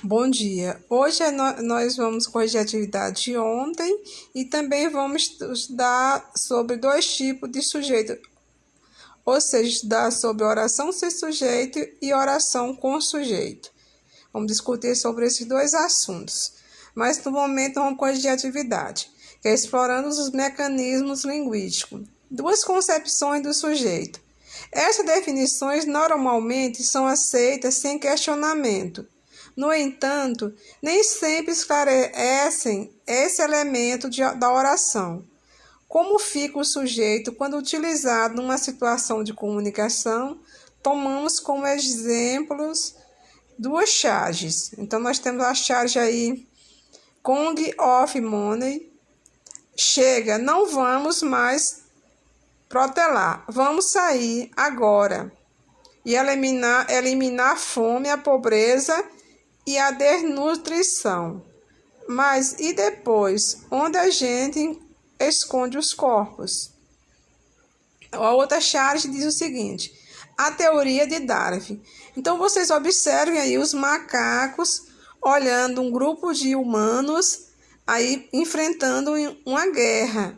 Bom dia. Hoje nós vamos corrigir a atividade de ontem e também vamos estudar sobre dois tipos de sujeito, ou seja, estudar sobre oração sem sujeito e oração com sujeito. Vamos discutir sobre esses dois assuntos, mas no momento vamos corrigir a atividade, que é explorando os mecanismos linguísticos. Duas concepções do sujeito. Essas definições normalmente são aceitas sem questionamento. No entanto, nem sempre esclarecem esse elemento da oração. Como fica o sujeito quando utilizado numa situação de comunicação? Tomamos como exemplos duas charges. Então, nós temos a charge aí, Kong of Money. Chega, não vamos mais protelar. Vamos sair agora e eliminar a fome, a pobreza e a desnutrição. Mas e depois? Onde a gente esconde os corpos? A outra charge diz o seguinte: a teoria de Darwin. Então, vocês observem aí os macacos olhando um grupo de humanos aí enfrentando uma guerra.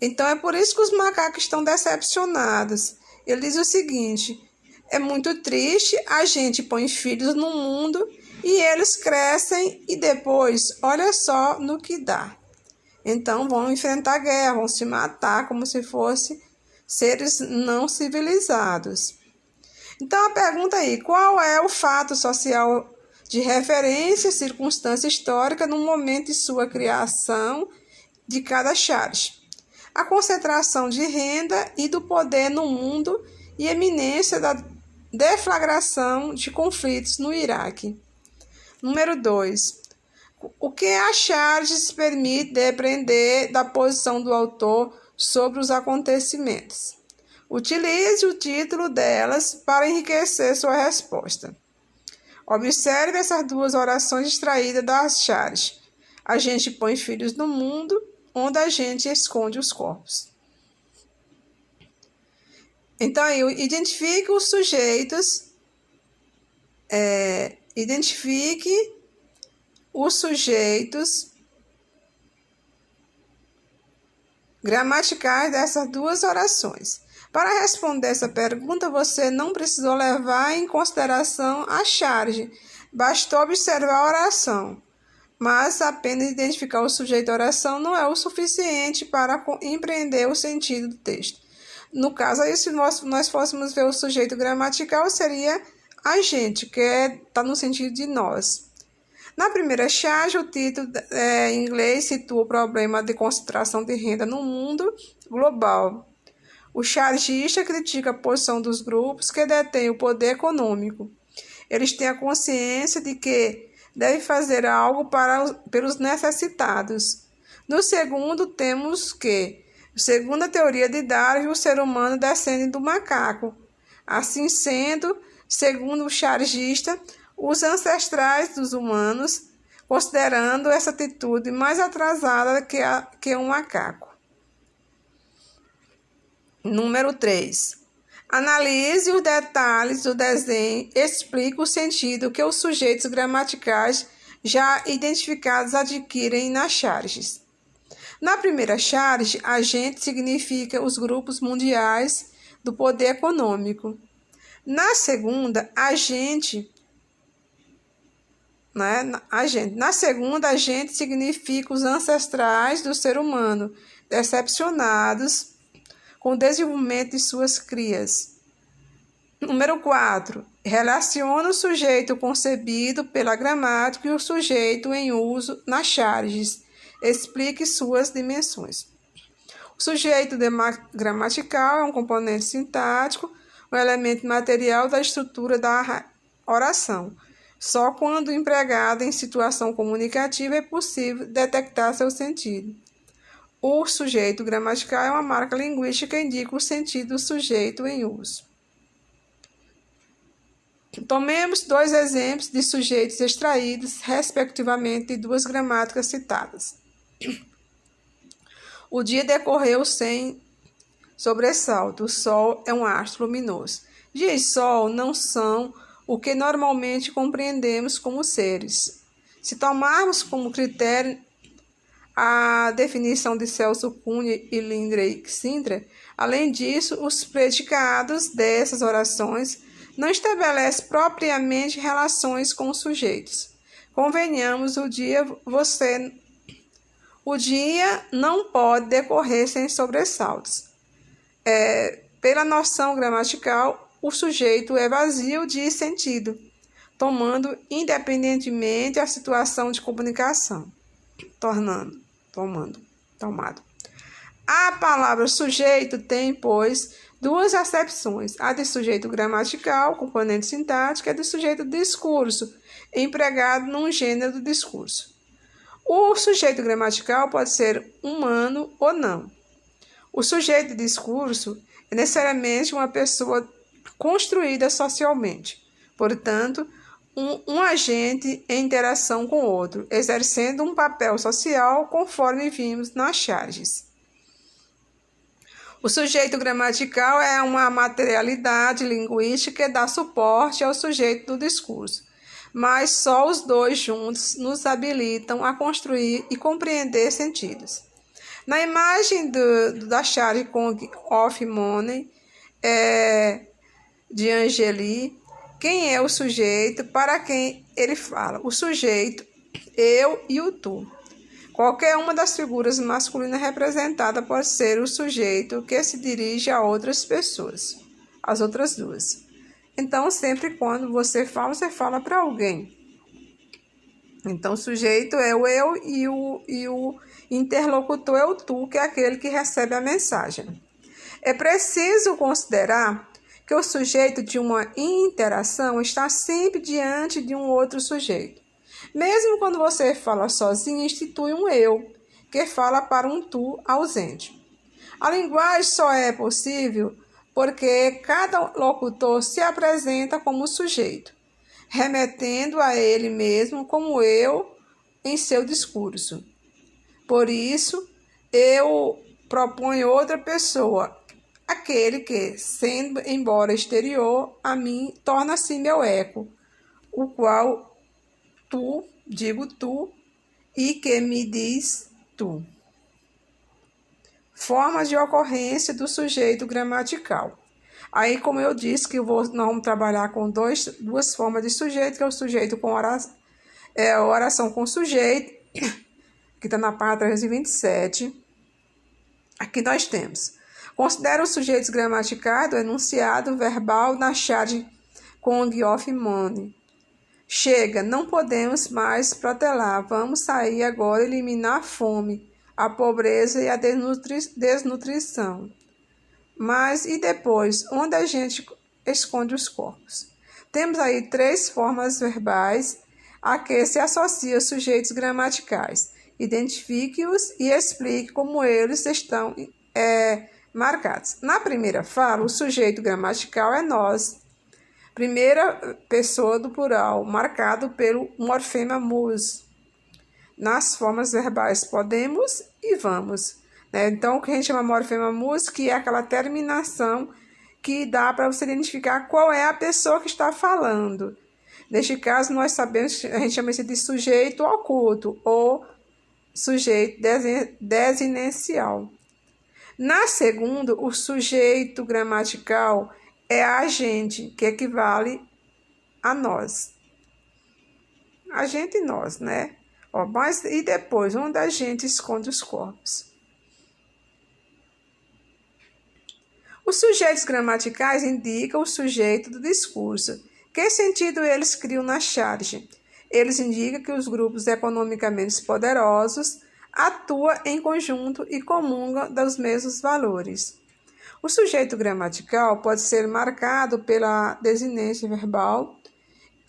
Então, é por isso que os macacos estão decepcionados. Ele diz o seguinte: é muito triste, a gente põe filhos no mundo e eles crescem e depois, olha só no que dá. Então, vão enfrentar a guerra, vão se matar como se fossem seres não civilizados. Então, a pergunta aí: qual é o fato social de referência, circunstância histórica no momento de sua criação de cada charge? A concentração de renda e do poder no mundo e eminência da deflagração de conflitos no Iraque. Número 2. O que a charge se permite depreender da posição do autor sobre os acontecimentos? Utilize o título delas para enriquecer sua resposta. Observe essas duas orações extraídas das charge. A gente põe filhos no mundo, onde a gente esconde os corpos. Então, aí, identifique os sujeitos, gramaticais dessas duas orações. Para responder essa pergunta, você não precisou levar em consideração a charge, bastou observar a oração. Mas apenas identificar o sujeito da oração não é o suficiente para empreender o sentido do texto. No caso, aí, se nós fôssemos ver o sujeito gramatical, seria a gente, que está no sentido de nós. Na primeira charge, o título em inglês situa o problema de concentração de renda no mundo global. O chargista critica a posição dos grupos que detêm o poder econômico. Eles têm a consciência de que devem fazer algo pelos necessitados. No segundo, temos que, segundo a teoria de Darwin, o ser humano descende do macaco. Assim sendo, segundo o chargista, os ancestrais dos humanos, considerando essa atitude mais atrasada que um macaco. Número 3. Analise os detalhes do desenho, explique o sentido que os sujeitos gramaticais já identificados adquirem nas charges. Na primeira charge, agente significa os grupos mundiais do poder econômico. Na segunda, agente significa os ancestrais do ser humano, decepcionados com o desenvolvimento de suas crias. Número 4. Relaciona o sujeito concebido pela gramática e o sujeito em uso nas charges. Explique suas dimensões. O sujeito gramatical é um componente sintático, um elemento material da estrutura da oração. Só quando empregado em situação comunicativa é possível detectar seu sentido. O sujeito gramatical é uma marca linguística que indica o sentido do sujeito em uso. Tomemos dois exemplos de sujeitos extraídos, respectivamente, de duas gramáticas citadas. O dia decorreu sem sobressalto. O sol é um astro luminoso. Dia e sol não são o que normalmente compreendemos como seres. Se tomarmos como critério a definição de Celso Cunha e Lindley Sindre, além disso, os predicados dessas orações não estabelecem propriamente relações com os sujeitos. Convenhamos, o dia não pode decorrer sem sobressaltos. Pela noção gramatical, o sujeito é vazio de sentido, tomando independentemente a situação de comunicação. Tomado. A palavra sujeito tem, pois, duas acepções: a de sujeito gramatical, componente sintático, e a de sujeito discurso, empregado num gênero do discurso. O sujeito gramatical pode ser humano ou não. O sujeito de discurso é necessariamente uma pessoa construída socialmente, portanto, um agente em interação com o outro, exercendo um papel social conforme vimos nas charges. O sujeito gramatical é uma materialidade linguística que dá suporte ao sujeito do discurso, mas só os dois juntos nos habilitam a construir e compreender sentidos. Na imagem da charge of Money de Angeli, quem é o sujeito para quem ele fala? O sujeito, eu e o tu. Qualquer uma das figuras masculinas representada pode ser o sujeito que se dirige a outras pessoas, as outras duas. Então, sempre quando você fala para alguém. Então, o sujeito é o eu e o interlocutor é o tu, que é aquele que recebe a mensagem. É preciso considerar que o sujeito de uma interação está sempre diante de um outro sujeito. Mesmo quando você fala sozinho, institui um eu, que fala para um tu ausente. A linguagem só é possível porque cada locutor se apresenta como sujeito, remetendo a ele mesmo como eu em seu discurso. Por isso, eu proponho outra pessoa, aquele que, sendo embora exterior a mim, torna-se meu eco, o qual digo tu, e que me diz tu. Formas de ocorrência do sujeito gramatical. Aí, como eu disse, que nós vamos trabalhar com duas formas de sujeito, que é o sujeito com oração com sujeito, que está na página 327. Aqui nós temos: considera os sujeitos gramaticais do enunciado verbal na charge Kong of Money. Chega, não podemos mais protelar. Vamos sair agora e eliminar a fome, a pobreza e a desnutrição. Mas e depois? Onde a gente esconde os corpos? Temos aí 3 formas verbais a que se associam sujeitos gramaticais. Identifique-os e explique como eles estão marcados. Na primeira fala, o sujeito gramatical é nós, primeira pessoa do plural, marcado pelo morfema mus. Nas formas verbais podemos e vamos. Então, o que a gente chama morfema mus, que é aquela terminação que dá para você identificar qual é a pessoa que está falando. Neste caso, nós sabemos, a gente chama isso de sujeito oculto ou sujeito desinencial. Na segunda, o sujeito gramatical é agente, que equivale a nós. Agente e nós, né? Mas e depois, onde a gente esconde os corpos? Os sujeitos gramaticais indicam o sujeito do discurso. Que sentido eles criam na charge? Eles indicam que os grupos economicamente poderosos atuam em conjunto e comungam dos mesmos valores. O sujeito gramatical pode ser marcado pela desinência verbal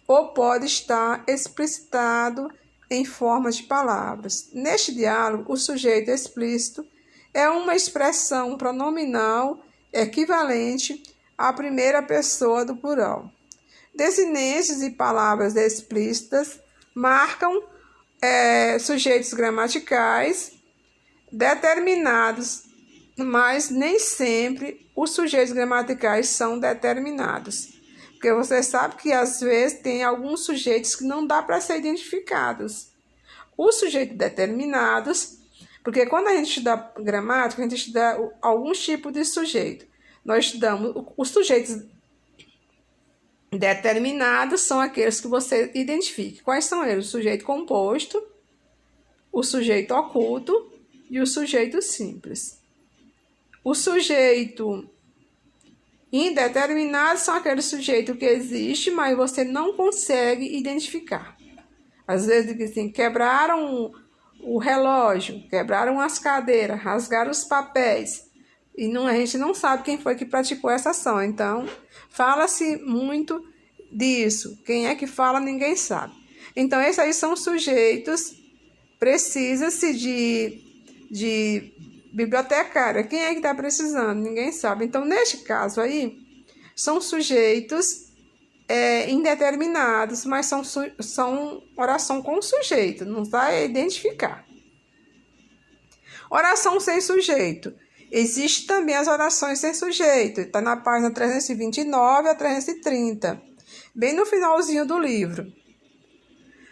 ou pode estar explicitado em forma de palavras. Neste diálogo, o sujeito explícito é uma expressão pronominal equivalente à primeira pessoa do plural. Desinências e palavras explícitas marcam sujeitos gramaticais determinados, mas nem sempre os sujeitos gramaticais são determinados. Porque você sabe que às vezes tem alguns sujeitos que não dá para ser identificados. Os sujeitos determinados, porque quando a gente estuda gramática, a gente estuda alguns tipos de sujeito. Nós estudamos os sujeitos determinados, são aqueles que você identifica. Quais são eles? O sujeito composto, o sujeito oculto e o sujeito simples. O sujeito indeterminado são aqueles sujeitos que existem, mas você não consegue identificar. Às vezes, assim, quebraram o relógio, quebraram as cadeiras, rasgaram os papéis. E não, a gente não sabe quem foi que praticou essa ação. Então, fala-se muito disso. Quem é que fala, ninguém sabe. Então, esses aí são sujeitos, precisa-se de bibliotecária. Quem é que está precisando? Ninguém sabe. Então, neste caso aí, são sujeitos indeterminados, mas são oração com sujeito, não vai identificar. Oração sem sujeito. Existem também as orações sem sujeito. Está na página 329 a 330, bem no finalzinho do livro.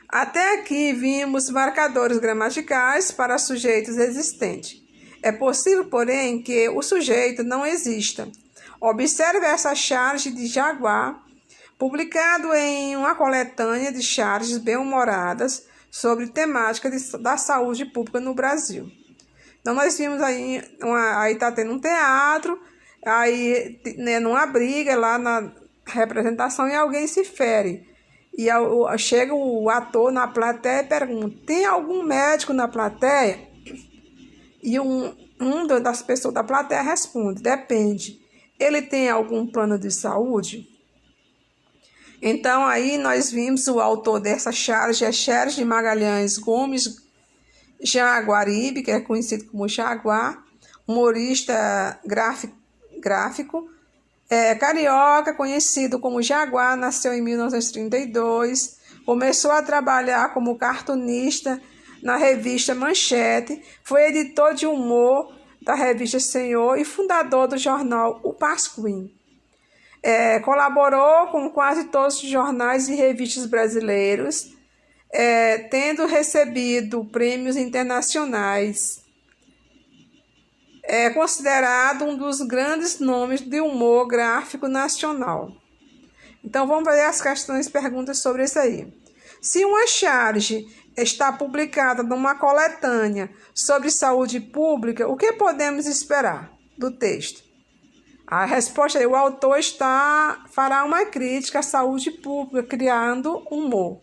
Até aqui vimos marcadores gramaticais para sujeitos existentes. É possível, porém, que o sujeito não exista. Observe essa charge de Jaguar, publicado em uma coletânea de charges bem-humoradas sobre temática da saúde pública no Brasil. Então, nós vimos aí está tendo um teatro, aí numa briga lá na representação e alguém se fere. E chega o ator na plateia e pergunta: tem algum médico na plateia? E das pessoas da plateia responde: depende. Ele tem algum plano de saúde? Então, aí nós vimos o autor dessa charge é Xerxes de Magalhães Gomes Jaguaribe, que é conhecido como Jaguar, humorista gráfico, carioca, conhecido como Jaguar, nasceu em 1932, começou a trabalhar como cartunista na revista Manchete, foi editor de humor da revista Senhor e fundador do jornal O Pasquim. Colaborou com quase todos os jornais e revistas brasileiros, tendo recebido prêmios internacionais. É considerado um dos grandes nomes de humor gráfico nacional. Então, vamos fazer as questões e perguntas sobre isso aí. Se uma charge está publicada numa coletânea sobre saúde pública, o que podemos esperar do texto? A resposta é: o autor fará uma crítica à saúde pública, criando humor.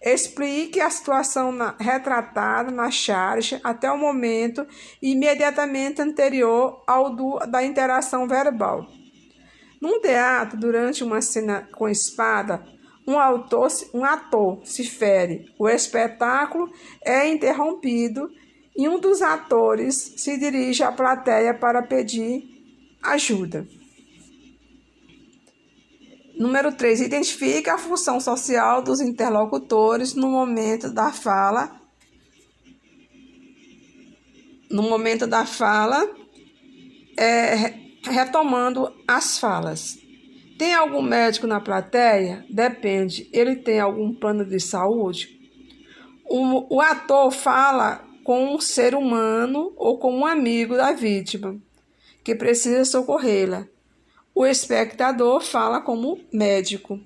Explique a situação retratada na charge até o momento imediatamente anterior da interação verbal. Num teatro, durante uma cena com espada, um ator se fere. O espetáculo é interrompido e um dos atores se dirige à plateia para pedir ajuda. Número 3. Identifique a função social dos interlocutores no momento da fala. Retomando as falas. Tem algum médico na plateia? Depende. Ele tem algum plano de saúde? O ator fala com um ser humano ou com um amigo da vítima que precisa socorrê-la. O espectador fala como médico.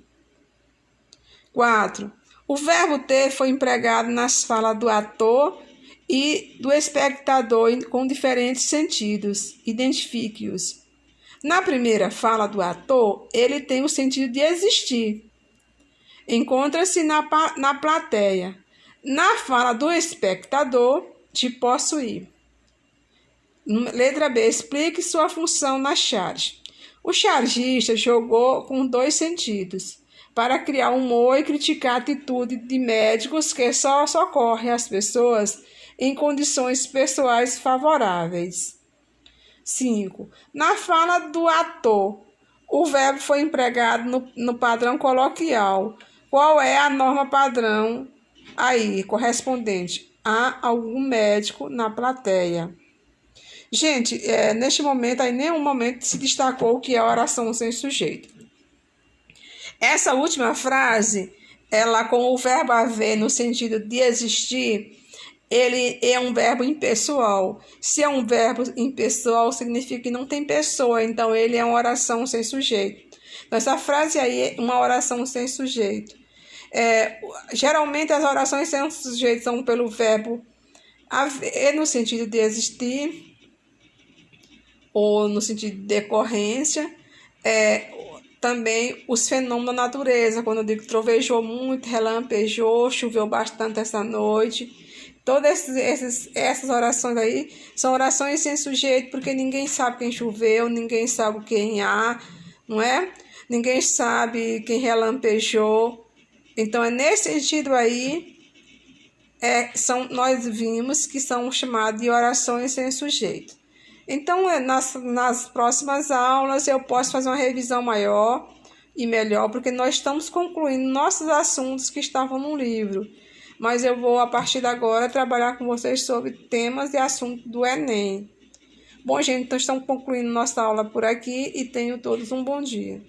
4. O verbo ter foi empregado nas falas do ator e do espectador com diferentes sentidos. Identifique-os. Na primeira fala do ator, ele tem o sentido de existir. Encontra-se na plateia. Na fala do espectador, de possuir. Letra B. Explique sua função na charge. O chargista jogou com dois sentidos, para criar humor e criticar a atitude de médicos que só socorrem as pessoas em condições pessoais favoráveis. 5. Na fala do ator, o verbo foi empregado no padrão coloquial. Qual é a norma padrão aí, correspondente a algum médico na plateia? Gente, neste momento, em nenhum momento se destacou o que é oração sem sujeito. Essa última frase, ela com o verbo haver no sentido de existir, ele é um verbo impessoal. Se é um verbo impessoal, significa que não tem pessoa, então ele é uma oração sem sujeito. Então, essa frase aí é uma oração sem sujeito. Geralmente as orações sem sujeito são pelo verbo haver no sentido de existir, ou no sentido de decorrência. Também os fenômenos da natureza, quando eu digo que trovejou muito, relampejou, choveu bastante essa noite. Todas essas orações aí são orações sem sujeito, porque ninguém sabe quem choveu, ninguém sabe quem há, não é? Ninguém sabe quem relampejou. Então, é nesse sentido aí, nós vimos que são chamadas de orações sem sujeito. Então, nas próximas aulas, eu posso fazer uma revisão maior e melhor, porque nós estamos concluindo nossos assuntos que estavam no livro. Mas eu vou, a partir de agora, trabalhar com vocês sobre temas e assuntos do Enem. Bom, gente, então estamos concluindo nossa aula por aqui e tenham todos um bom dia.